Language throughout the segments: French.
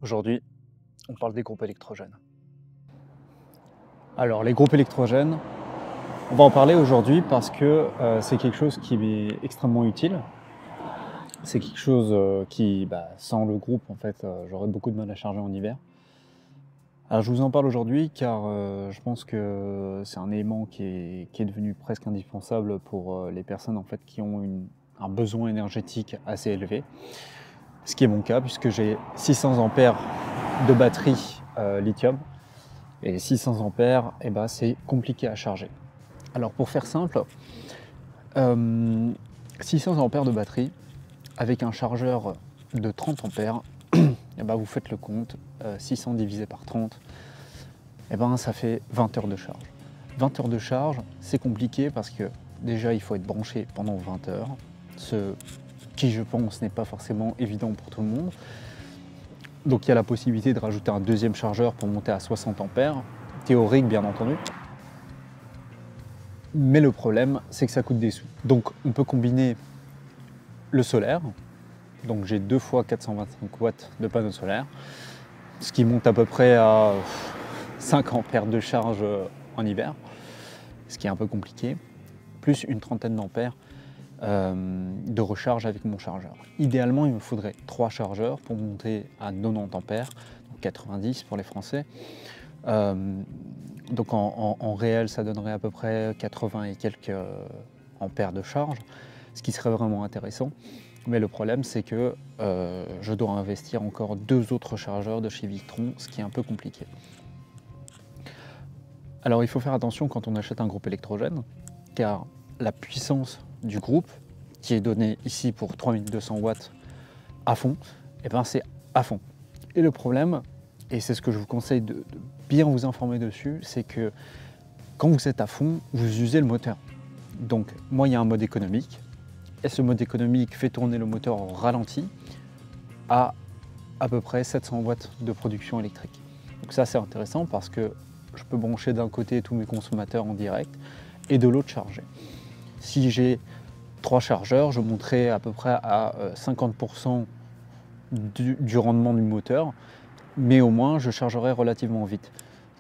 Aujourd'hui, on parle des groupes électrogènes. Alors, les groupes électrogènes, on va en parler aujourd'hui parce que c'est quelque chose qui est extrêmement utile. C'est quelque chose qui, sans le groupe, en fait, j'aurais beaucoup de mal à charger en hiver. Alors, je vous en parle aujourd'hui car je pense que c'est un élément qui est devenu presque indispensable pour les personnes en fait, qui ont un besoin énergétique assez élevé. Ce qui est mon cas puisque j'ai 600 ampères de batterie lithium. Et 600 ampères, c'est compliqué à charger. Alors pour faire simple, 600 ampères de batterie avec un chargeur de 30 ampères, vous faites le compte, 600 divisé par 30, ça fait 20 heures de charge. 20 heures de charge, c'est compliqué parce que déjà il faut être branché pendant 20 heures, ce qui je pense n'est pas forcément évident pour tout le monde. Donc il y a la possibilité de rajouter un deuxième chargeur pour monter à 60 ampères, théorique bien entendu. Mais le problème, c'est que ça coûte des sous. Donc on peut combiner le solaire, donc j'ai 2 fois 425 watts de panneaux solaires, ce qui monte à peu près à 5 ampères de charge en hiver, ce qui est un peu compliqué, plus une trentaine d'ampères de recharge avec mon chargeur. Idéalement, il me faudrait 3 chargeurs pour monter à 90 ampères, donc 90 pour les Français. Donc en réel, ça donnerait à peu près 80 et quelques ampères de charge, ce qui serait vraiment intéressant. Mais le problème, c'est que je dois investir encore 2 autres chargeurs de chez Victron, ce qui est un peu compliqué. Alors il faut faire attention quand on achète un groupe électrogène, car la puissance du groupe, qui est donnée ici pour 3200 watts à fond, c'est à fond. Et le problème, et c'est ce que je vous conseille de bien vous informer dessus, c'est que quand vous êtes à fond, vous usez le moteur. Donc moi, il y a un mode économique, et ce mode économique fait tourner le moteur au ralenti à peu près 700 watts de production électrique. Donc ça, c'est intéressant parce que je peux brancher d'un côté tous mes consommateurs en direct et de l'autre charger. Si j'ai 3 chargeurs, je monterai à peu près à 50% du rendement du moteur, mais au moins je chargerai relativement vite.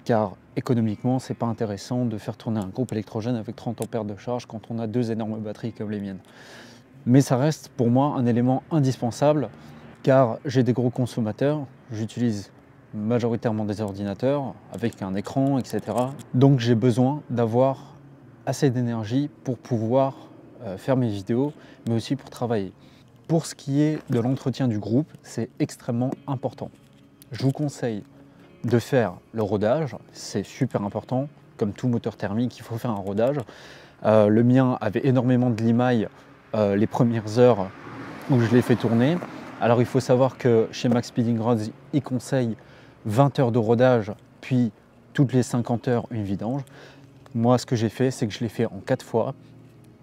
Car économiquement, c'est pas intéressant de faire tourner un groupe électrogène avec 30 ampères de charge quand on a 2 énormes batteries comme les miennes. Mais ça reste pour moi un élément indispensable car j'ai des gros consommateurs, j'utilise majoritairement des ordinateurs avec un écran, etc. Donc j'ai besoin d'avoir assez d'énergie pour pouvoir faire mes vidéos, mais aussi pour travailler. Pour ce qui est de l'entretien du groupe, c'est extrêmement important. Je vous conseille de faire le rodage, c'est super important. Comme tout moteur thermique, il faut faire un rodage. Le mien avait énormément de limailles les premières heures où je l'ai fait tourner. Alors il faut savoir que chez Max Speeding Rods, ils conseillent 20 heures de rodage, puis toutes les 50 heures une vidange. Moi, ce que j'ai fait, c'est que je l'ai fait en 4 fois.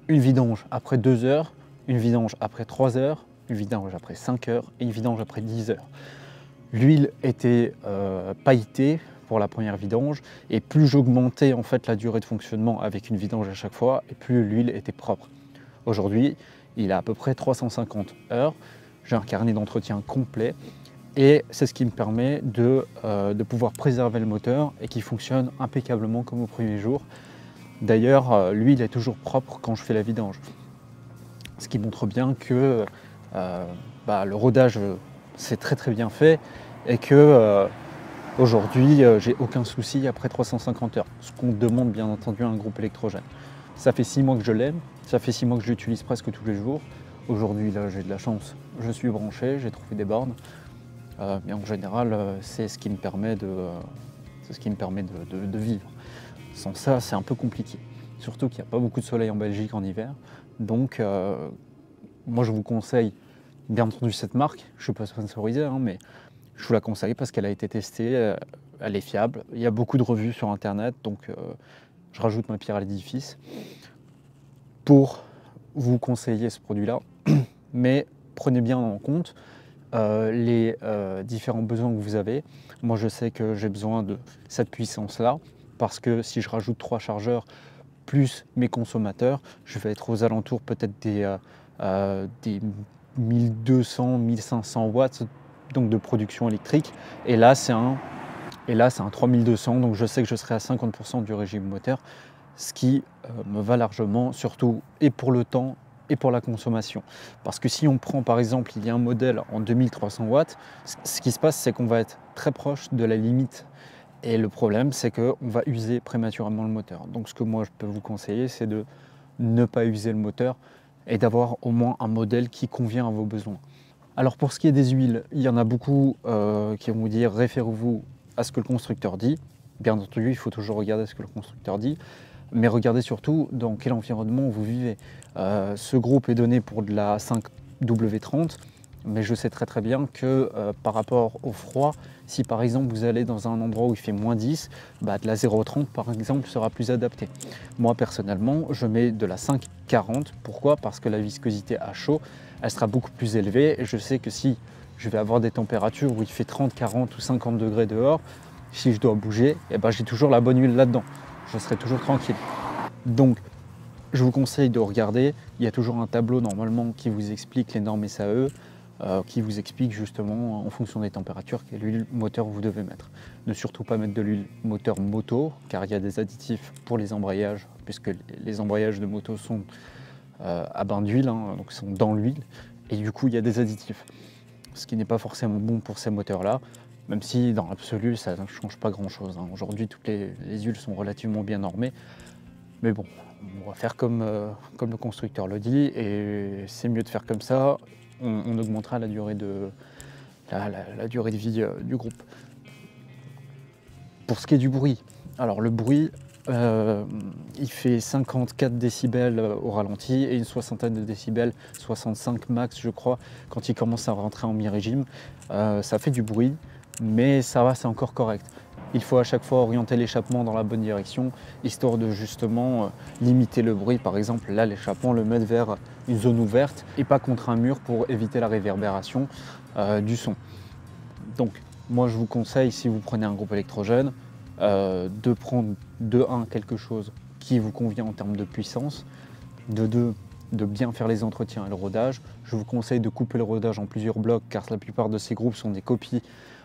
Une vidange après 2 heures, une vidange après 3 heures, une vidange après 5 heures et une vidange après 10 heures. L'huile était pailletée pour la première vidange et plus j'augmentais en fait la durée de fonctionnement avec une vidange à chaque fois et plus l'huile était propre. Aujourd'hui, il a à peu près 350 heures. J'ai un carnet d'entretien complet et c'est ce qui me permet de pouvoir préserver le moteur et qui fonctionne impeccablement comme au premier jour. D'ailleurs, l'huile est toujours propre quand je fais la vidange. Ce qui montre bien que le rodage c'est très bien fait et que aujourd'hui j'ai aucun souci après 350 heures. Ce qu'on demande bien entendu à un groupe électrogène. Ça fait 6 mois que je l'aime, ça fait 6 mois que je l'utilise presque tous les jours. Aujourd'hui là j'ai de la chance, je suis branché, j'ai trouvé des bornes. Mais en général c'est ce qui me permet de vivre. Sans ça c'est un peu compliqué. Surtout qu'il n'y a pas beaucoup de soleil en Belgique en hiver. Donc moi je vous conseille bien entendu cette marque, je ne suis pas sponsorisé, mais je vous la conseille parce qu'elle a été testée, elle est fiable. Il y a beaucoup de revues sur internet, donc je rajoute ma pierre à l'édifice pour vous conseiller ce produit-là. Mais prenez bien en compte les différents besoins que vous avez. Moi je sais que j'ai besoin de cette puissance-là parce que si je rajoute 3 chargeurs plus mes consommateurs, je vais être aux alentours peut-être des 1200-1500 watts donc de production électrique. Et là, c'est un 3200, donc je sais que je serai à 50% du régime moteur, ce qui me va largement, surtout et pour le temps et pour la consommation. Parce que si on prend par exemple, il y a un modèle en 2300 watts, ce qui se passe, c'est qu'on va être très proche de la limite. Et le problème, c'est qu'on va user prématurément le moteur. Donc ce que moi je peux vous conseiller, c'est de ne pas user le moteur et d'avoir au moins un modèle qui convient à vos besoins. Alors pour ce qui est des huiles, il y en a beaucoup qui vont vous dire référez-vous à ce que le constructeur dit. Bien entendu, il faut toujours regarder ce que le constructeur dit, mais regardez surtout dans quel environnement vous vivez. Ce groupe est donné pour de la 5W30, mais je sais très bien que par rapport au froid, si par exemple vous allez dans un endroit où il fait moins 10, de la 0,30 par exemple sera plus adapté. Moi personnellement, je mets de la 5,40. Pourquoi? Parce que la viscosité à chaud, elle sera beaucoup plus élevée et je sais que si je vais avoir des températures où il fait 30, 40 ou 50 degrés dehors, si je dois bouger, j'ai toujours la bonne huile là-dedans. Je serai toujours tranquille. Donc, je vous conseille de regarder. Il y a toujours un tableau normalement qui vous explique les normes SAE, qui vous explique justement en fonction des températures quelle huile moteur vous devez mettre. Ne surtout pas mettre de l'huile moteur moto, car il y a des additifs pour les embrayages, puisque les embrayages de moto sont à bain d'huile, donc sont dans l'huile, et du coup il y a des additifs. Ce qui n'est pas forcément bon pour ces moteurs-là, même si dans l'absolu ça ne change pas grand-chose. Aujourd'hui toutes les huiles sont relativement bien normées, mais bon, on va faire comme le constructeur le dit, et c'est mieux de faire comme ça. On augmentera la durée de, la durée de vie du groupe. Pour ce qui est du bruit, alors le bruit, il fait 54 décibels au ralenti et une soixantaine de décibels, 65 max je crois, quand il commence à rentrer en mi-régime. Ça fait du bruit, mais ça va, c'est encore correct. Il faut à chaque fois orienter l'échappement dans la bonne direction, histoire de justement limiter le bruit. Par exemple, là, l'échappement, le mettre vers une zone ouverte et pas contre un mur pour éviter la réverbération du son. Donc, moi, je vous conseille, si vous prenez un groupe électrogène, de prendre de 1 quelque chose qui vous convient en termes de puissance, de 2 de bien faire les entretiens et le rodage. Je vous conseille de couper le rodage en plusieurs blocs, car la plupart de ces groupes sont des copies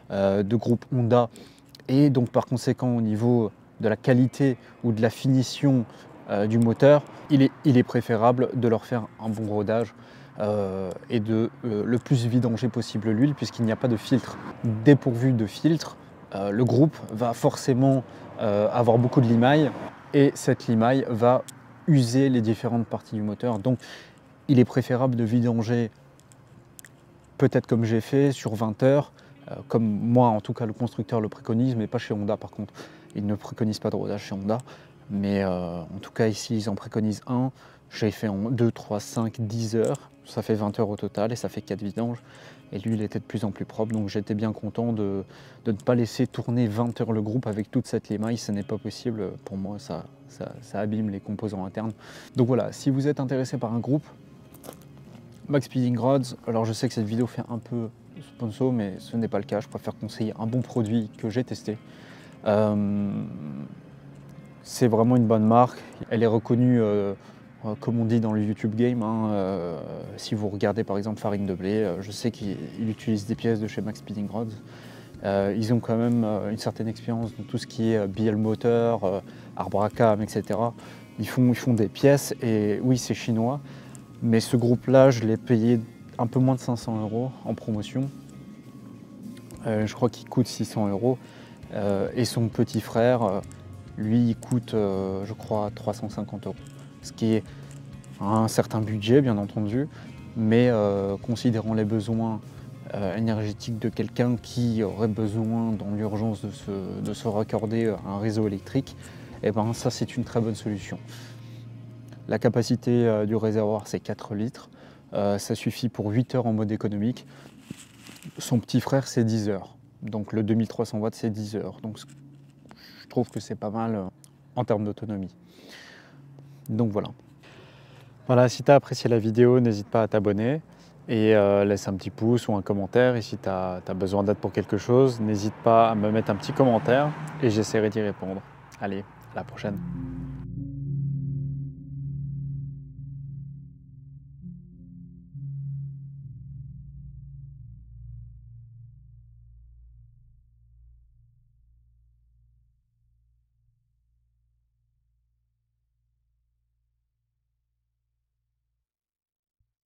de groupes Honda. Et donc par conséquent, au niveau de la qualité ou de la finition du moteur, il est préférable de leur faire un bon rodage et de le plus vidanger possible l'huile, puisqu'il n'y a pas de filtre. Dépourvu de filtre, le groupe va forcément avoir beaucoup de limaille, et cette limaille va user les différentes parties du moteur. Donc il est préférable de vidanger, peut-être comme j'ai fait, sur 20 heures, comme moi en tout cas le constructeur le préconise, mais pas chez Honda par contre. Ils ne préconisent pas de rodage chez Honda, mais en tout cas ici ils en préconisent un. J'ai fait en 2, 3, 5, 10 heures, ça fait 20 heures au total et ça fait 4 vidanges. Et l'huile était de plus en plus propre, donc j'étais bien content de ne pas laisser tourner 20 heures le groupe avec toute cette limaille. Ce n'est pas possible, pour moi ça abîme les composants internes. Donc voilà, si vous êtes intéressé par un groupe, Max Speeding Rods, alors je sais que cette vidéo fait un peu sponsor, mais ce n'est pas le cas. Je préfère conseiller un bon produit que j'ai testé. C'est vraiment une bonne marque. Elle est reconnue, comme on dit dans le YouTube game. Si vous regardez par exemple Farine de Blé, je sais qu'ils utilisent des pièces de chez Max Speeding Rods. Ils ont quand même une certaine expérience dans tout ce qui est BL Motor, Arbracam, etc. Ils font des pièces, et oui, c'est chinois. Mais ce groupe-là, je l'ai payé un peu moins de 500 € en promotion. Je crois qu'il coûte 600 €. Et son petit frère, lui, il coûte, je crois, 350 €. Ce qui est un certain budget, bien entendu, mais considérant les besoins énergétiques de quelqu'un qui aurait besoin, dans l'urgence, de se raccorder à un réseau électrique, et ben ça, c'est une très bonne solution. La capacité du réservoir, c'est 4 litres. Ça suffit pour 8 heures en mode économique. Son petit frère, c'est 10 heures. Donc le 2300 watts, c'est 10 heures. Donc je trouve que c'est pas mal en termes d'autonomie. Donc voilà. Voilà, si tu as apprécié la vidéo, n'hésite pas à t'abonner et laisse un petit pouce ou un commentaire. Et si tu as besoin d'aide pour quelque chose, n'hésite pas à me mettre un petit commentaire et j'essaierai d'y répondre. Allez, à la prochaine.